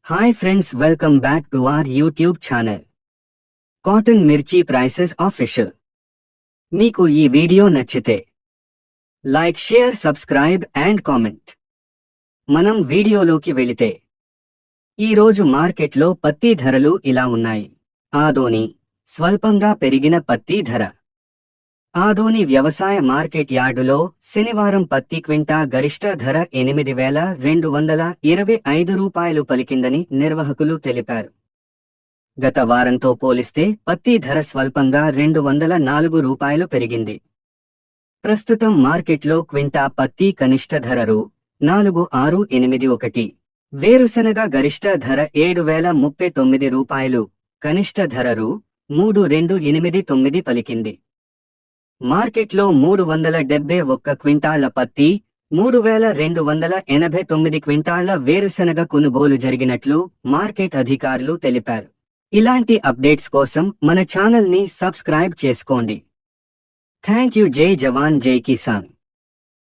Hi friends, welcome back to our YouTube channel. Cotton Mirchi Prices Official. మీకు ఈ video నచ్చితే like, share, subscribe and comment. మనం వీడియోలోకి వెళితే ఈరోజు మార్కెట్లో పత్తి ధరలు ఇలా ఉన్నాయి. ఆదోని స్వల్పంగా పెరిగిన పత్తి ధర. ఆదోని వ్యవసాయ మార్కెట్ యార్డులో శనివారం పత్తి క్వింటా గరిష్ట ధర 8,225 రూపాయలు పలికిందని నిర్వాహకులు తెలిపారు. గత వారంతో పోలిస్తే పత్తి ధర స్వల్పంగా 204 రూపాయలు పెరిగింది. ప్రస్తుతం మార్కెట్లో క్వింటా పత్తి కనిష్ట ధర రూ. 4681, వేరుశనగ గరిష్ట ధర 7,039 రూపాయలు, కనిష్ట ధర రూ. 3,289 పలికింది. మార్కెట్లో 371 క్వింటాళ్ల పత్తి, 3,289 క్వింటాళ్ల వేరుశనగ కొనుగోలు జరిగినట్లు మార్కెట్ అధికారులు తెలిపారు. ఇలాంటి అప్డేట్స్ కోసం మన ఛానల్ని సబ్స్క్రైబ్ చేసుకోండి. Thank you. జై జవాన్ జై కిసాన్.